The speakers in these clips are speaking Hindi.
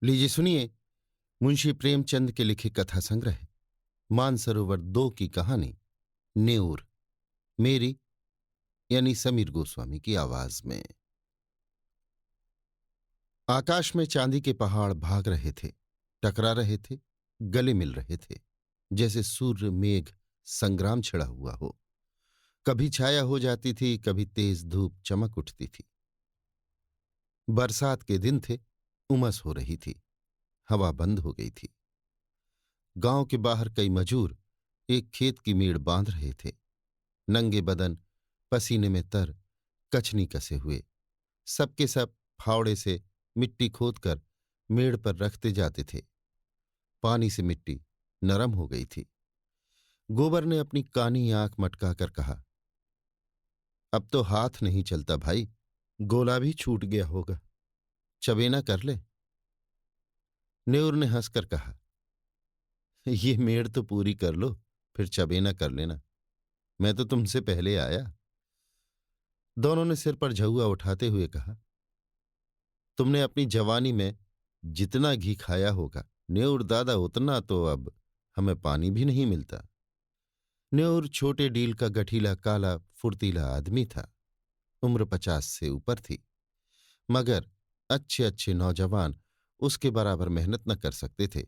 लीजिए सुनिए मुंशी प्रेमचंद के लिखे कथा संग्रह मानसरोवर 2 की कहानी नेऊर, मेरी यानी समीर गोस्वामी की आवाज में। आकाश में चांदी के पहाड़ भाग रहे थे, टकरा रहे थे, गले मिल रहे थे, जैसे सूर्य मेघ संग्राम छिड़ा हुआ हो। कभी छाया हो जाती थी, कभी तेज धूप चमक उठती थी। बरसात के दिन थे, उमस हो रही थी, हवा बंद हो गई थी। गांव के बाहर कई मजूर एक खेत की मेड़ बांध रहे थे। नंगे बदन, पसीने में तर, कछनी कसे हुए, सबके सब फावड़े से मिट्टी खोदकर मेड़ पर रखते जाते थे। पानी से मिट्टी नरम हो गई थी। गोबर ने अपनी कानी आंख मटकाकर कहा, अब तो हाथ नहीं चलता भाई, गोला भी छूट गया होगा, चबेना कर ले। नेऊर ने हंसकर कहा, ये मेड़ तो पूरी कर लो, फिर चबेना कर लेना, मैं तो तुमसे पहले आया। दोनों ने सिर पर झउआ उठाते हुए कहा, तुमने अपनी जवानी में जितना घी खाया होगा न्योर दादा, उतना तो अब हमें पानी भी नहीं मिलता। न्योर छोटे डील का गठीला काला फुर्तीला आदमी था। उम्र 50 से ऊपर थी, मगर अच्छे अच्छे नौजवान उसके बराबर मेहनत न कर सकते थे।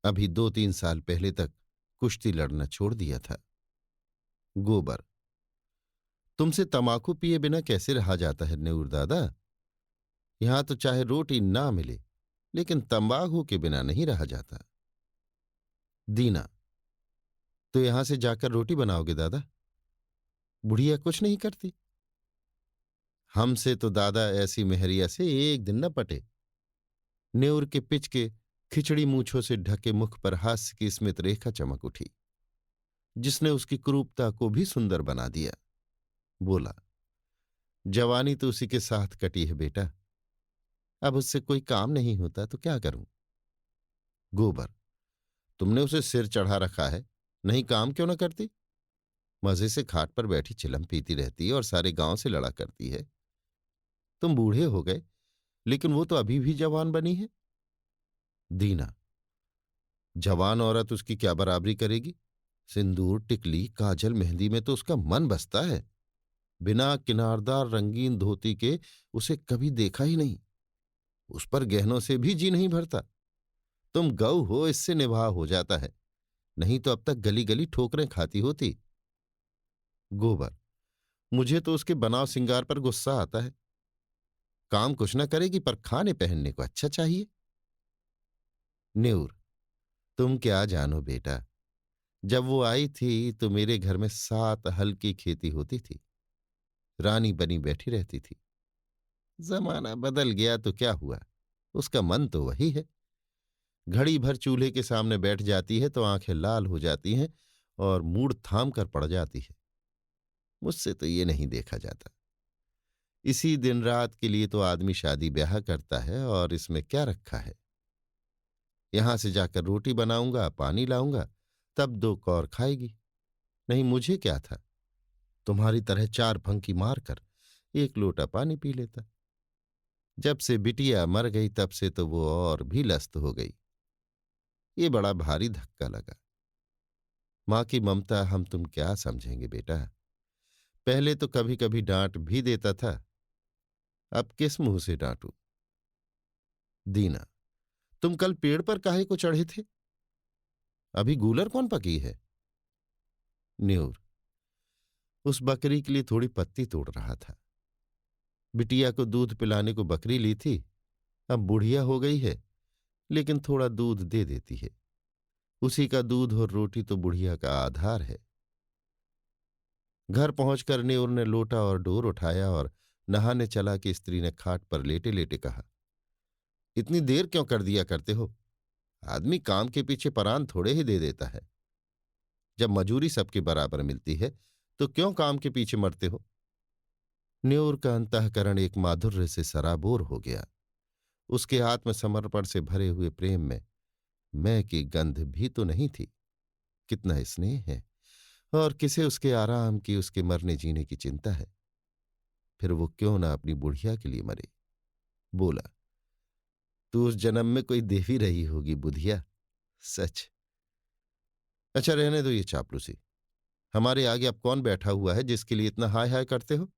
अभी 2-3 साल पहले तक कुश्ती लड़ना छोड़ दिया था। गोबर, तुमसे तमाकू पिए बिना कैसे रहा जाता है न्योर दादा? यहां तो चाहे रोटी ना मिले, लेकिन तंबाकू के बिना नहीं रहा जाता। दीना, तो यहां से जाकर रोटी बनाओगे दादा? बुढ़िया कुछ नहीं करती। हमसे तो दादा ऐसी मेहरिया से एक दिन न पटे। नेऊर के पिच के खिचड़ी मूछों से ढके मुख पर हास्य की स्मित रेखा चमक उठी, जिसने उसकी क्रूरता को भी सुंदर बना दिया। बोला, जवानी तो उसी के साथ कटी है बेटा, अब उससे कोई काम नहीं होता तो क्या करूं? गोबर, तुमने उसे सिर चढ़ा रखा है, नहीं काम क्यों न करती? मजे से खाट पर बैठी चिलम पीती रहती है और सारे गांव से लड़ा करती है। तुम बूढ़े हो गए, लेकिन वो तो अभी भी जवान बनी है। दीना, जवान औरत उसकी क्या बराबरी करेगी? सिंदूर, टिकली, काजल, मेहंदी में तो उसका मन बसता है। बिना किनारदार रंगीन धोती के उसे कभी देखा ही नहीं। उस पर गहनों से भी जी नहीं भरता। तुम गऊ हो, इससे निभाह हो जाता है, नहीं तो अब तक गली गली ठोकरें खाती होती। गोबर, मुझे तो उसके बनाव सिंगार पर गुस्सा आता है। काम कुछ न करेगी, पर खाने पहनने को अच्छा चाहिए। नेऊर, तुम क्या जानो बेटा, जब वो आई थी तो मेरे घर में 7 हल की खेती होती थी, रानी बनी बैठी रहती थी। जमाना बदल गया तो क्या हुआ, उसका मन तो वही है। घड़ी भर चूल्हे के सामने बैठ जाती है तो आंखें लाल हो जाती हैं और मूड थाम कर पड़ जाती है। मुझसे तो ये नहीं देखा जाता। इसी दिन रात के लिए तो आदमी शादी ब्याह करता है, और इसमें क्या रखा है? यहां से जाकर रोटी बनाऊंगा, पानी लाऊंगा, तब 2 कौर खाएगी। नहीं, मुझे क्या था, तुम्हारी तरह 4 फंकी मारकर 1 लोटा पानी पी लेता। जब से बिटिया मर गई तब से तो वो और भी लस्त हो गई। ये बड़ा भारी धक्का लगा। मां की ममता हम तुम क्या समझेंगे बेटा। पहले तो कभी कभी डांट भी देता था, अब किस मुंह से डांटू? दीना, तुम कल पेड़ पर काहे को चढ़े थे? अभी गूलर कौन पकी है? न्यूर, उस बकरी के लिए थोड़ी पत्ती तोड़ रहा था। बिटिया को दूध पिलाने को बकरी ली थी, अब बुढ़िया हो गई है, लेकिन थोड़ा दूध दे देती है। उसी का दूध और रोटी तो बुढ़िया का आधार है। घर पहुंचकर न्यूर ने लोटा और डोर उठाया और नहाने चला कि स्त्री ने खाट पर लेटे लेटे कहा, इतनी देर क्यों कर दिया करते हो? आदमी काम के पीछे परान थोड़े ही दे देता है। जब मजूरी सबके बराबर मिलती है तो क्यों काम के पीछे मरते हो? न्यूर का अंतःकरण एक माधुर्य से सराबोर हो गया। उसके आत्मसमर्पण से भरे हुए प्रेम में मैं की गंध भी तो नहीं थी। कितना स्नेह है, और किसे उसके आराम की, उसके मरने जीने की चिंता है। फिर वो क्यों ना अपनी बुढ़िया के लिए मरे। बोला, तू उस जन्म में कोई देवी रही होगी बुधिया। सच। अच्छा रहने दो ये चापलूसी। हमारे आगे अब कौन बैठा हुआ है जिसके लिए इतना हाय हाय करते हो?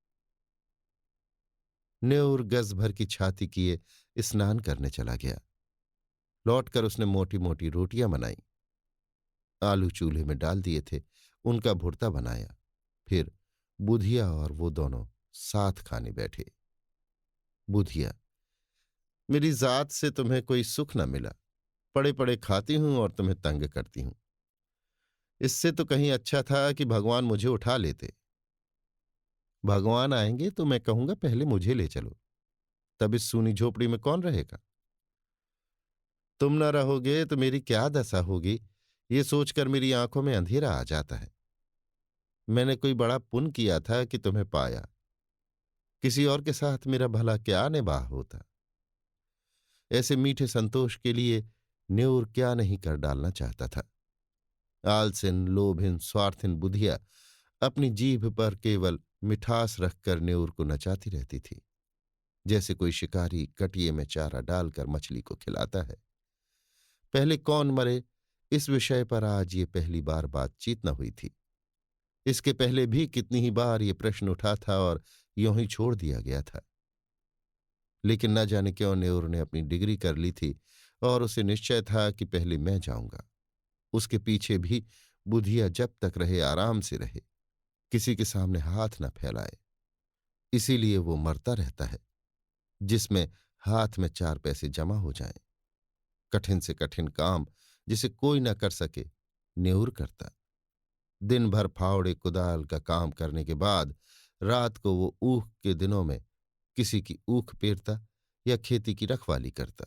न्योर गज भर की छाती किए स्नान करने चला गया। लौटकर उसने मोटी मोटी रोटियां बनाई। आलू चूल्हे में डाल दिए थे, उनका भुर्ता बनाया। फिर बुधिया और वो दोनों साथ खाने बैठे। बुधिया, मेरी जात से तुम्हें कोई सुख न मिला। पड़े पड़े खाती हूं और तुम्हें तंग करती हूं। इससे तो कहीं अच्छा था कि भगवान मुझे उठा लेते। भगवान आएंगे तो मैं कहूंगा पहले मुझे ले चलो, तब इस सूनी झोपड़ी में कौन रहेगा? तुम न रहोगे तो मेरी क्या दशा होगी, ये सोचकर मेरी आंखों में अंधेरा आ जाता है। मैंने कोई बड़ा पुण्य किया था कि तुम्हें पाया। किसी और के साथ मेरा भला क्या निबाह होता। ऐसे मीठे संतोष के लिए न्योर क्या नहीं कर डालना चाहता था। आलसिन, लोभिन, स्वार्थिन बुधिया अपनी जीभ पर केवल मिठास रखकर न्योर को नचाती रहती थी, जैसे कोई शिकारी कटिये में चारा डालकर मछली को खिलाता है। पहले कौन मरे, इस विषय पर आज ये पहली बार बातचीत न हुई थी। इसके पहले भी कितनी ही बार ये प्रश्न उठा था और यूं ही छोड़ दिया गया था। लेकिन न जाने क्यों न्योर ने अपनी डिग्री कर ली थी और उसे निश्चय था कि पहले मैं जाऊंगा। उसके पीछे भी बुधिया जब तक रहे आराम से रहे, किसी के सामने हाथ न फैलाए। इसीलिए वो मरता रहता है जिसमें हाथ में 4 पैसे जमा हो जाएं। कठिन से कठिन काम जिसे कोई न कर सके, न्योर करता। दिन भर फावड़े कुदाल का काम करने के बाद रात को वो ऊख के दिनों में किसी की ऊख पेरता या खेती की रखवाली करता।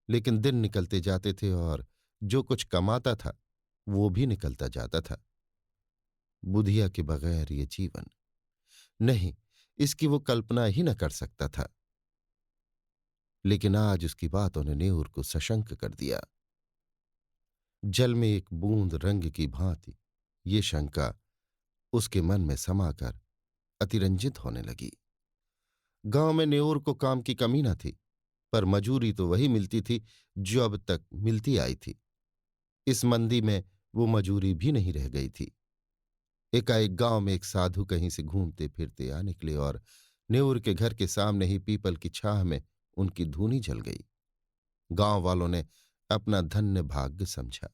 लेकिन दिन निकलते जाते थे और जो कुछ कमाता था वो भी निकलता जाता था। बुधिया के बगैर ये जीवन नहीं, इसकी वो कल्पना ही न कर सकता था। लेकिन आज उसकी बातों ने न्योर को सशंक कर दिया। जल में एक बूंद रंग की भांति ये शंका उसके मन में समाकर अतिरंजित होने लगी। गांव में न्योर को काम की कमी न थी, पर मजूरी तो वही मिलती थी जो अब तक मिलती आई थी। इस मंदी में वो मजूरी भी नहीं रह गई थी। एकाएक गांव में एक साधु कहीं से घूमते फिरते आ निकले और न्योर के घर के सामने ही पीपल की छाह में उनकी धूनी जल गई। गांव वालों ने अपना धन्य भाग्य समझा।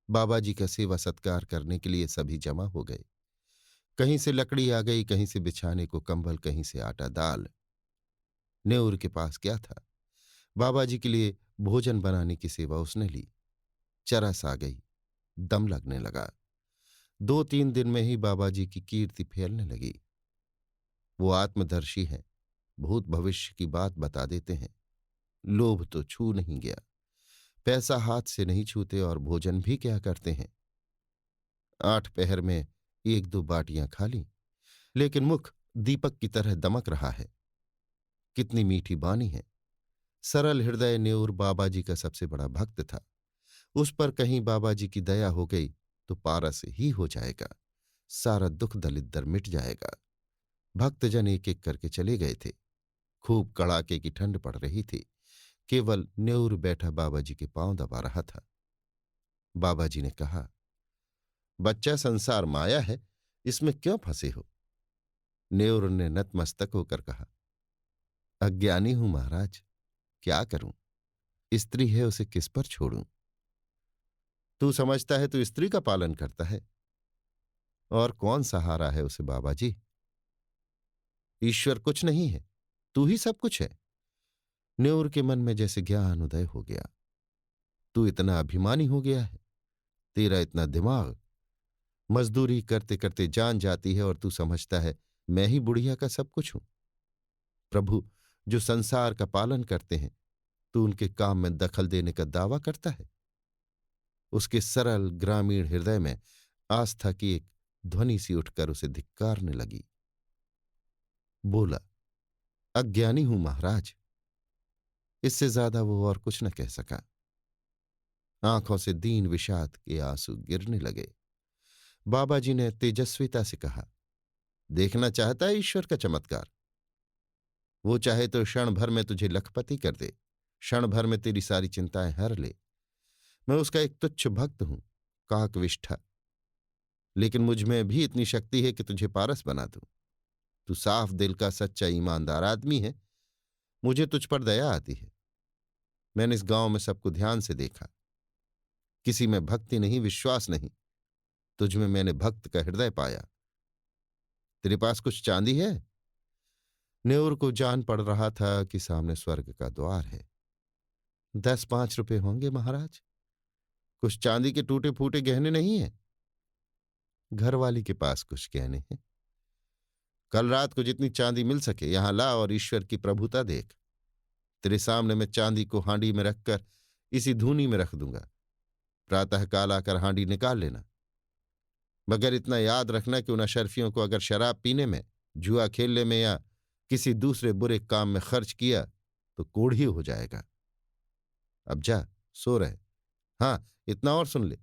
बाबा जी का सेवा सत्कार करने के लिए सभी जमा हो गए। कहीं से लकड़ी आ गई, कहीं से बिछाने को कंबल, कहीं से आटा दाल। न्योर के पास क्या था? बाबा जी के लिए भोजन बनाने की सेवा उसने ली। चरस आ गई, दम लगने लगा। 2-3 दिन में ही बाबा जी की कीर्ति फैलने लगी। वो आत्मदर्शी हैं, भूत भविष्य की बात बता देते हैं। लोभ तो छू नहीं गया। पैसा हाथ से नहीं छूते और भोजन भी क्या करते हैं। 8 पहर में 1-2 बाटियां खा ली, लेकिन मुख दीपक की तरह दमक रहा है। कितनी मीठी बानी है। सरल हृदय न्योर बाबा जी का सबसे बड़ा भक्त था। उस पर कहीं बाबा जी की दया हो गई तो पारस ही हो जाएगा, सारा दुख दलिद्दर मिट जाएगा। भक्तजन एक एक करके चले गए थे। खूब कड़ाके की ठंड पड़ रही थी। केवल न्योर बैठा बाबा जी के पांव दबा रहा था। बाबा जी ने कहा, बच्चा, संसार माया है, इसमें क्यों फंसे हो? न्योर ने नतमस्तक होकर कहा, अज्ञानी हूं महाराज, क्या करूं? स्त्री है, उसे किस पर छोड़ूं? तू समझता है तू स्त्री का पालन करता है, और कौन सहारा है उसे बाबा जी? ईश्वर कुछ नहीं है, तू ही सब कुछ है। न्योर के मन में जैसे ज्ञान उदय हो गया। तू इतना अभिमानी हो गया है, तेरा इतना दिमाग, मजदूरी करते करते जान जाती है और तू समझता है मैं ही बुढ़िया का सब कुछ हूं। प्रभु जो संसार का पालन करते हैं, तू उनके काम में दखल देने का दावा करता है। उसके सरल ग्रामीण हृदय में आस्था की एक ध्वनि सी उठकर उसे धिक्कारने लगी। बोला, अज्ञानी हूं महाराज। इससे ज्यादा वो और कुछ न कह सका। आंखों से दीन विषाद के आंसू गिरने लगे। बाबा जी ने तेजस्विता से कहा, देखना चाहता है ईश्वर का चमत्कार? वो चाहे तो क्षण भर में तुझे लखपति कर दे। क्षण भर में तेरी सारी चिंताएं हर ले। मैं उसका एक तुच्छ भक्त हूं, काकविष्ठा, लेकिन मुझ में भी इतनी शक्ति है कि तुझे पारस बना दूं। तू साफ दिल का सच्चा ईमानदार आदमी है, मुझे तुझ पर दया आती है। मैंने इस गांव में सबको ध्यान से देखा, किसी में भक्ति नहीं, विश्वास नहीं। तुझ में मैंने भक्त का हृदय पाया। तेरे पास कुछ चांदी है? न्योर को जान पड़ रहा था कि सामने स्वर्ग का द्वार है। 10-5 रुपए होंगे महाराज। कुछ चांदी के टूटे फूटे गहने नहीं है? घरवाली के पास कुछ गहने हैं। कल रात को जितनी चांदी मिल सके यहां ला और ईश्वर की प्रभुता देख। तेरे सामने मैं चांदी को हांडी में रखकर इसी धूनी में रख दूंगा। प्रातःकाल आकर हांडी निकाल लेना। मगर इतना याद रखना कि उन अशर्फियों को अगर शराब पीने में, जुआ खेलने में या किसी दूसरे बुरे काम में खर्च किया तो कोढ़ी हो जाएगा। अब जा, सो रहे। हाँ, इतना और सुन ले,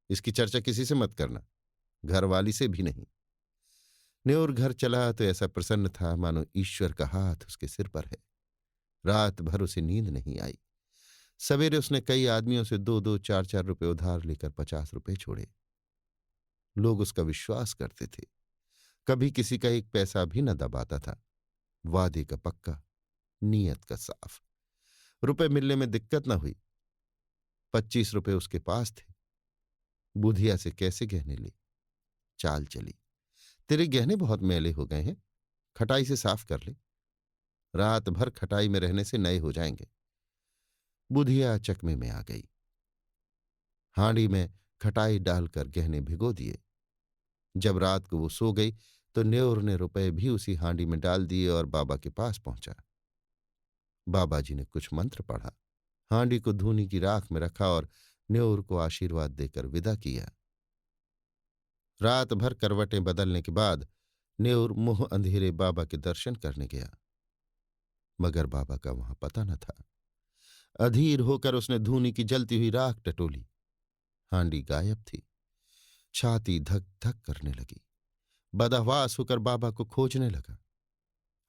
इसकी चर्चा किसी से मत करना, घरवाली से भी नहीं। न्योर घर चला तो ऐसा प्रसन्न था मानो ईश्वर का हाथ उसके सिर पर है। रात भर उसे नींद नहीं आई। सवेरे उसने कई आदमियों से 2-2, 4-4 रुपए उधार लेकर 50 रुपए छोड़े। लोग उसका विश्वास करते थे, कभी किसी का एक पैसा भी न दबाता था। वादे का पक्का, नीयत का साफ। रुपए मिलने में दिक्कत न हुई। 25 रुपए उसके पास थे। बुधिया से कैसे गहने ले? चाल चली, तेरे गहने बहुत मैले हो गए हैं, खटाई से साफ कर ले। रात भर खटाई में रहने से नए हो जाएंगे। बुधिया चकमे में आ गई। हांडी में खटाई डालकर गहने भिगो दिए। जब रात को वो सो गई तो न्योर ने रुपए भी उसी हांडी में डाल दिए और बाबा के पास पहुंचा। बाबा जी ने कुछ मंत्र पढ़ा, हांडी को धूनी की राख में रखा और न्योर को आशीर्वाद देकर विदा किया। रात भर करवटें बदलने के बाद न्योर मुंह अंधेरे बाबा के दर्शन करने गया, मगर बाबा का वहां पता न था। अधीर होकर उसने धूनी की जलती हुई राख टटोली। हांडी गायब थी। छाती धक धक करने लगी। बदहवास होकर बाबा को खोजने लगा।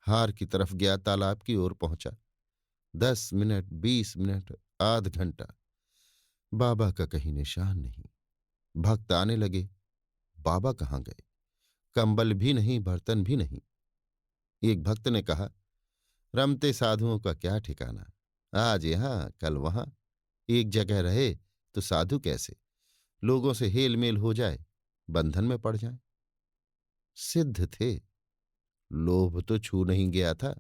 हार की तरफ गया, तालाब की ओर पहुंचा। 10 मिनट, 20 मिनट, आध घंटा, बाबा का कहीं निशान नहीं। भक्त आने लगे, बाबा कहाँ गए? कंबल भी नहीं, बर्तन भी नहीं। एक भक्त ने कहा, रमते साधुओं का क्या ठिकाना, आज यहां कल वहां, एक जगह रहे तो साधु कैसे? लोगों से हेल मेल हो जाए, बंधन में पड़ जाए। सिद्ध थे, लोभ तो छू नहीं गया था।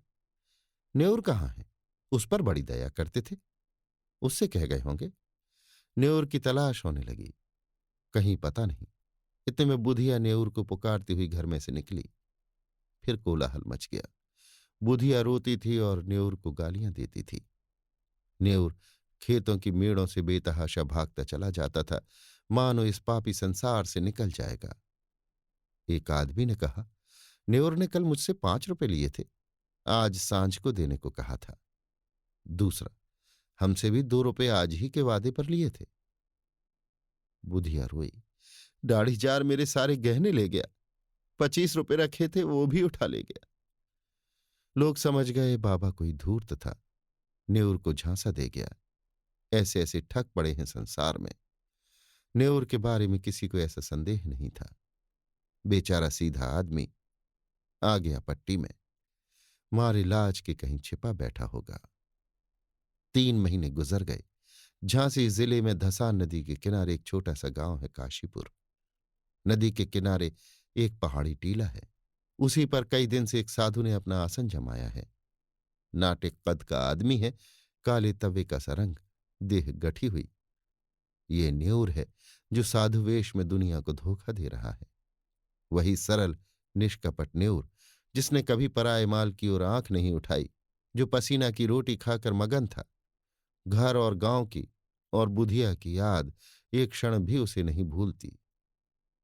न्योर कहाँ है? उस पर बड़ी दया करते थे, उससे कह गए होंगे। न्योर की तलाश होने लगी, कहीं पता नहीं। इतने में बुधिया न्योर को पुकारती हुई घर में से निकली। फिर कोलाहल मच गया। बुधिया रोती थी और न्योर को गालियां देती थी। न्योर खेतों की मेड़ों से बेतहाशा भागता चला जाता था, मानो इस पापी संसार से निकल जाएगा। एक आदमी ने कहा, न्योर ने कल मुझसे 5 रुपए लिए थे, आज सांझ को देने को कहा था। दूसरा, हमसे भी 2 रुपए आज ही के वादे पर लिए थे। बुधिया रोई, दाढ़ी जार मेरे सारे गहने ले गया, 25 रुपए रखे थे वो भी उठा ले गया। लोग समझ गए बाबा कोई धूर्त था, न्योर को झांसा दे गया। ऐसे ऐसे ठग पड़े हैं संसार में। न्योर के बारे में किसी को ऐसा संदेह नहीं था। बेचारा सीधा आदमी आ गया पट्टी में, मारे लाज के कहीं छिपा बैठा होगा। 3 महीने गुजर गए। झांसी जिले में धसान नदी के किनारे एक छोटा सा गांव है, काशीपुर। नदी के किनारे एक पहाड़ी टीला है। उसी पर कई दिन से एक साधु ने अपना आसन जमाया है। नाटे कद का आदमी है, काले तवे का सा रंग, देह गठी हुई। ये न्योर है जो साधु वेश में दुनिया को धोखा दे रहा है। वही सरल निष्कपट न्योर जिसने कभी पराये माल की ओर आंख नहीं उठाई, जो पसीना की रोटी खाकर मगन था। घर और गांव की और बुधिया की याद एक क्षण भी उसे नहीं भूलती।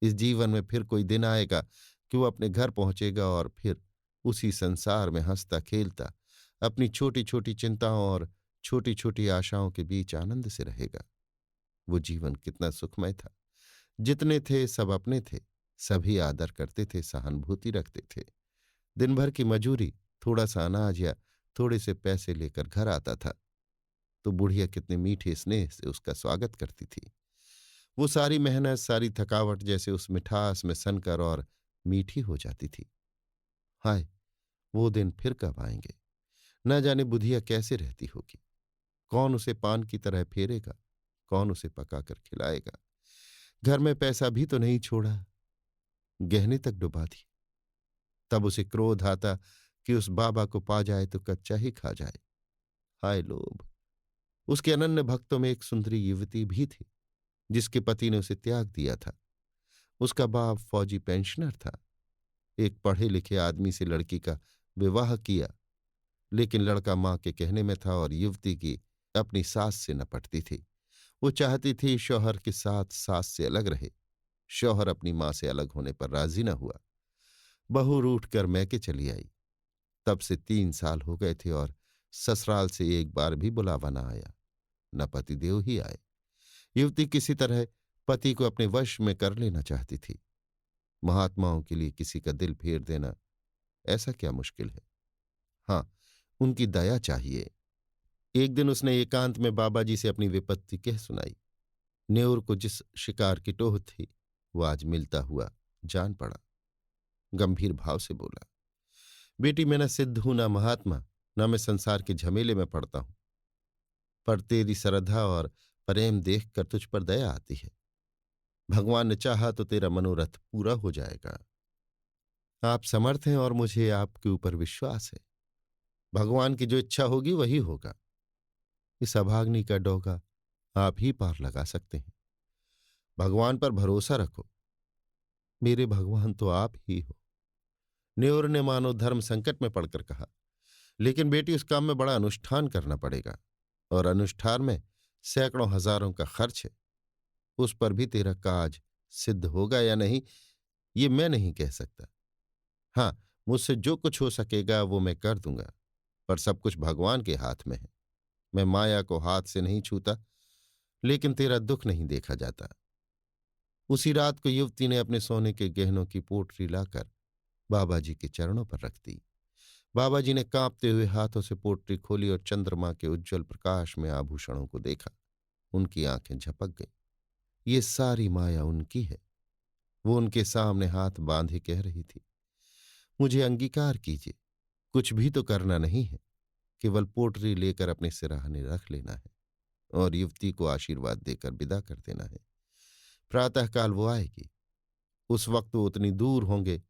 इस जीवन में फिर कोई दिन आएगा कि वो अपने घर पहुंचेगा और फिर उसी संसार में हंसता खेलता अपनी छोटी छोटी चिंताओं और छोटी छोटी आशाओं के बीच आनंद से रहेगा। वो जीवन कितना सुखमय था। जितने थे सब अपने थे, सभी आदर करते थे, सहानुभूति रखते थे। दिन भर की मजूरी, थोड़ा सा अनाज या थोड़े से पैसे लेकर घर आता था। तो बुढ़िया कितने मीठे स्नेह से उसका स्वागत करती थी। वो सारी मेहनत, सारी थकावट जैसे उस मिठास में सनकर और मीठी हो जाती थी। हाय, वो दिन फिर कब आएंगे? न जाने बुधिया कैसे रहती होगी। कौन उसे पान की तरह फेरेगा? कौन उसे पकाकर खिलाएगा? घर में पैसा भी तो नहीं छोड़ा, गहने तक डुबा दी। तब उसे क्रोध आता कि उस बाबा को पा जाए तो कच्चा ही खा जाए। हाय लोभ! उसके अनन्य भक्तों में एक सुंदरी युवती भी थी, जिसके पति ने उसे त्याग दिया था। उसका बाप फौजी पेंशनर था। एक पढ़े लिखे आदमी से लड़की का विवाह किया, लेकिन लड़का मां के कहने में था और युवती की अपनी सास से न पटती थी। वो चाहती थी शौहर के साथ सास से अलग रहे। शौहर अपनी मां से अलग होने पर राजी न हुआ। बहू रूठ कर मैके चली आई। तब से 3 साल हो गए थे और ससुराल से एक बार भी बुलावा न आया, न पतिदेव ही आए। युवती किसी तरह पति को अपने वश में कर लेना चाहती थी। महात्माओं के लिए किसी का दिल फेर देना ऐसा क्या मुश्किल है? हाँ, उनकी दया चाहिए। एक दिन उसने एकांत में बाबा जी से अपनी विपत्ति कह सुनाई। नेउर को जिस शिकार की टोह थी, वो आज मिलता हुआ जान पड़ा। गंभीर भाव से बोला, बेटी, मैं न सिद्ध हूं, न महात्मा, न मैं संसार के झमेले में पड़ता हूं, पर तेरी श्रद्धा और प्रेम देखकर तुझ पर दया आती है। भगवान ने चाहा तो तेरा मनोरथ पूरा हो जाएगा। आप समर्थ हैं और मुझे आपके ऊपर विश्वास है। भगवान की जो इच्छा होगी वही होगा। इस अभाग्नि का डोगा आप ही पार लगा सकते हैं। भगवान पर भरोसा रखो। मेरे भगवान तो आप ही हो। न्योर ने मानो धर्म संकट में पड़कर कहा, लेकिन बेटी, उस काम में बड़ा अनुष्ठान करना पड़ेगा, और अनुष्ठान में सैकड़ों हजारों का खर्च है। उस पर भी तेरा काज सिद्ध होगा या नहीं, ये मैं नहीं कह सकता। हाँ, मुझसे जो कुछ हो सकेगा वो मैं कर दूंगा, पर सब कुछ भगवान के हाथ में है। मैं माया को हाथ से नहीं छूता, लेकिन तेरा दुख नहीं देखा जाता। उसी रात को युवती ने अपने सोने के गहनों की पोटली लाकर बाबा जी के चरणों पर रख दी। बाबा जी ने कांपते हुए हाथों से पोटली खोली और चंद्रमा के उज्ज्वल प्रकाश में आभूषणों को देखा। उनकी आंखें झपक गईं। ये सारी माया उनकी है। वो उनके सामने हाथ बांधे कह रही थी, मुझे अंगीकार कीजिए। कुछ भी तो करना नहीं है, केवल पोटली लेकर अपने सिराहने रख लेना है और युवती को आशीर्वाद देकर विदा कर देना है। प्रातःकाल वो आएगी। उस वक्त वो उतनी दूर होंगे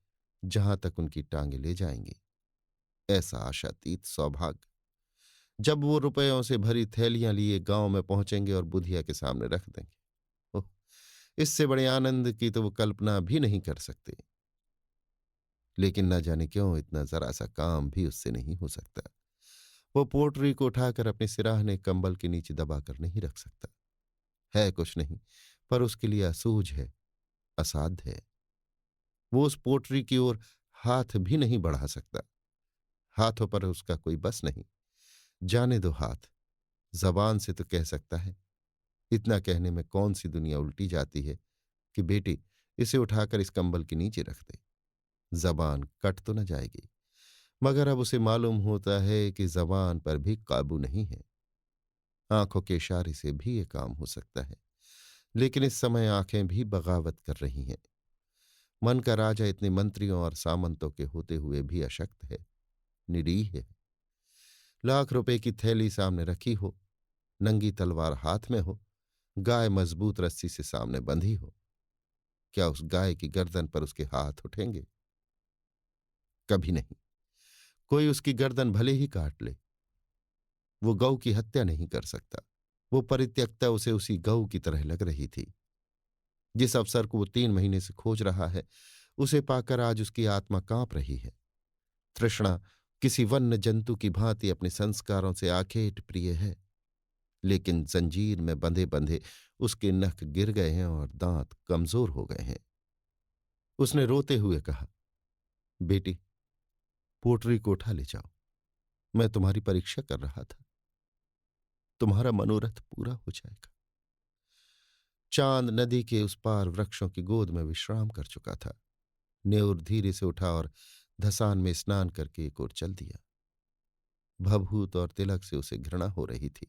जहां तक उनकी टांगे ले जाएंगी। ऐसा आशातीत सौभाग्य! जब वो रुपयों से भरी थैलियां लिए गांव में पहुंचेंगे और बुधिया के सामने रख देंगे, ओह, इससे बड़े आनंद की तो वो कल्पना भी नहीं कर सकते। लेकिन न जाने क्यों इतना जरा सा काम भी उससे नहीं हो सकता। वो पोटरी को उठाकर अपने सिराहने कंबल के नीचे दबाकर नहीं रख सकता। है कुछ नहीं, पर उसके लिए असूझ है, असाध्य है। वो उस पोटरी की ओर हाथ भी नहीं बढ़ा सकता। हाथों पर उसका कोई बस नहीं। जाने दो हाथ, जबान से तो कह सकता है। इतना कहने में कौन सी दुनिया उल्टी जाती है कि बेटी, इसे उठाकर इस कंबल के नीचे रख दे। जबान कट तो न जाएगी, मगर अब उसे मालूम होता है कि जबान पर भी काबू नहीं है। आंखों के इशारे से भी ये काम हो सकता है, लेकिन इस समय आंखें भी बगावत कर रही हैं। मन का राजा इतने मंत्रियों और सामंतों के होते हुए भी अशक्त है, निरीह है। लाख रुपए की थैली सामने रखी हो, नंगी तलवार हाथ में हो, गाय मजबूत रस्सी से सामने बंधी हो, क्या उस गाय की गर्दन पर उसके हाथ उठेंगे? कभी नहीं। कोई उसकी गर्दन भले ही काट ले, वो गऊ की हत्या नहीं कर सकता। वो परित्यक्ता उसे उसी गऊ की तरह लग रही थी। जिस अवसर को वो 3 महीने से खोज रहा है, उसे पाकर आज उसकी आत्मा कांप रही है। तृष्णा किसी वन्य जंतु की भांति अपने संस्कारों से आखेट प्रिय है, लेकिन जंजीर में बंधे बंधे उसके नख गिर गए हैं और दांत कमजोर हो गए हैं। उसने रोते हुए कहा, बेटी, पोटरी को उठा ले जाओ। मैं तुम्हारी परीक्षा कर रहा था। तुम्हारा मनोरथ पूरा हो जाएगा। चांद नदी के उस पार वृक्षों की गोद में विश्राम कर चुका था। नेउर धीरे से उठा और धसान में स्नान करके एक ओर चल दिया। भभूत और तिलक से उसे घृणा हो रही थी।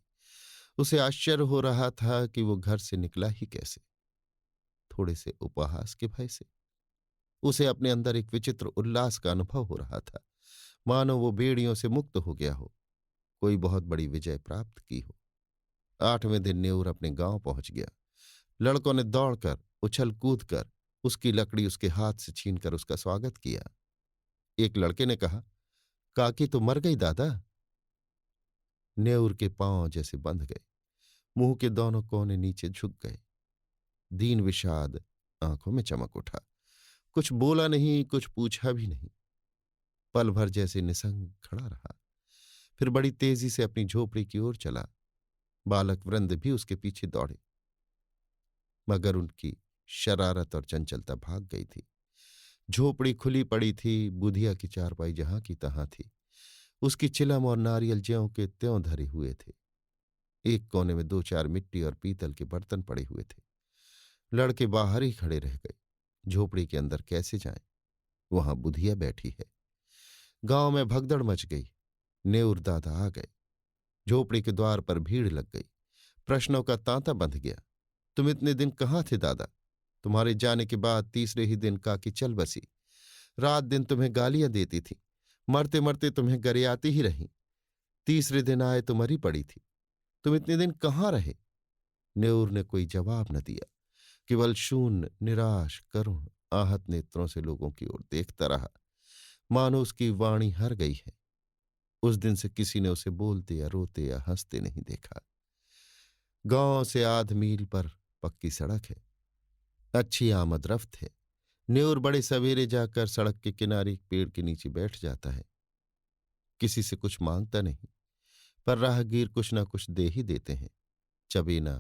उसे आश्चर्य हो रहा था कि वो घर से निकला ही कैसे। थोड़े से उपहास के भय से उसे अपने अंदर एक विचित्र उल्लास का अनुभव हो रहा था, मानो वो बेड़ियों से मुक्त हो गया हो, कोई बहुत बड़ी विजय प्राप्त की हो। 8वें दिन न्योर अपने गांव पहुंच गया। लड़कों ने दौड़कर उछल कूद कर उसकी लकड़ी उसके हाथ से छीनकर उसका स्वागत किया। एक लड़के ने कहा, काकी तो मर गई दादा। न्योर के पांव जैसे बंध गए, मुंह के दोनों कोने नीचे झुक गए। दीन विषाद आंखों में चमक उठा। कुछ बोला नहीं, कुछ पूछा भी नहीं। पल भर जैसे निसंग खड़ा रहा, फिर बड़ी तेजी से अपनी झोपड़ी की ओर चला। बालक वृंद भी उसके पीछे दौड़े, मगर उनकी शरारत और चंचलता भाग गई थी। झोपड़ी खुली पड़ी थी, बुधिया की चारपाई जहां की तहां थी। उसकी चिलम और नारियल ज्यों के त्यों धरे हुए थे। एक कोने में 2-4 मिट्टी और पीतल के बर्तन पड़े हुए थे। लड़के बाहर ही खड़े रह गए। झोपड़ी के अंदर कैसे जाएं? वहां बुधिया बैठी है। गांव में भगदड़ मच गई। नेउर दादा आ गए। झोपड़ी के द्वार पर भीड़ लग गई। प्रश्नों का तांता बंध गया। तुम इतने दिन कहाँ थे दादा? तुम्हारे जाने के बाद तीसरे ही दिन काकी चल बसी। रात दिन तुम्हें गालियां देती थी, मरते मरते तुम्हें गरियाती ही रही। तीसरे दिन आए तो मरी पड़ी थी। तुम इतने दिन कहाँ रहे? नेउर ने कोई जवाब न दिया, केवल शून्य, निराश, करुण, आहत नेत्रों से लोगों की ओर देखता रहा, मानो उसकी वाणी हर गई है। उस दिन से किसी ने उसे बोलते या रोते या हंसते नहीं देखा। गांव से 8 मील पर पक्की सड़क है, अच्छी आमद रफ्त है। न्योर बड़े सवेरे जाकर सड़क के किनारे एक पेड़ के नीचे बैठ जाता है। किसी से कुछ मांगता नहीं, पर राहगीर कुछ ना कुछ दे ही देते हैं, चबेना,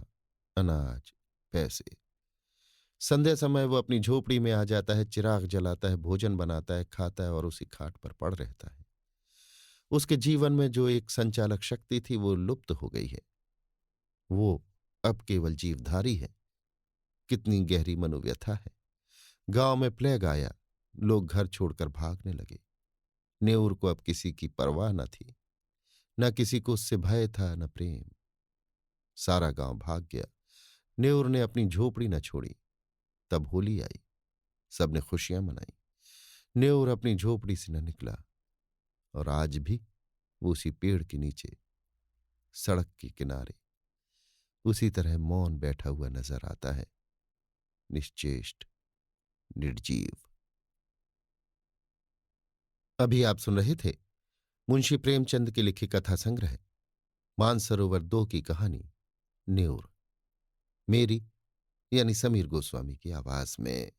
अनाज, पैसे। संध्या समय वो अपनी झोपड़ी में आ जाता है, चिराग जलाता है, भोजन बनाता है, खाता है और उसी खाट पर पड़ रहता है। उसके जीवन में जो एक संचालक शक्ति थी वो लुप्त हो गई है। वो अब केवल जीवधारी है। कितनी गहरी मनोव्यथा है। गांव में प्लेग आया, लोग घर छोड़कर भागने लगे। नेउर को अब किसी की परवाह न थी, न किसी को उससे भय था, न प्रेम। सारा गांव भाग गया। नेउर ने अपनी झोपड़ी न छोड़ी। तब होली आई, सबने खुशियां मनाई। नेउर अपनी झोपड़ी से न निकला, और आज भी वो उसी पेड़ के नीचे, सड़क के किनारे, उसी तरह मौन बैठा हुआ नजर आता है, निश्चेष्ट, निर्जीव। अभी आप सुन रहे थे मुंशी प्रेमचंद के लिखे कथा संग्रह मानसरोवर 2 की कहानी न्योर, मेरी यानी समीर गोस्वामी की आवाज में।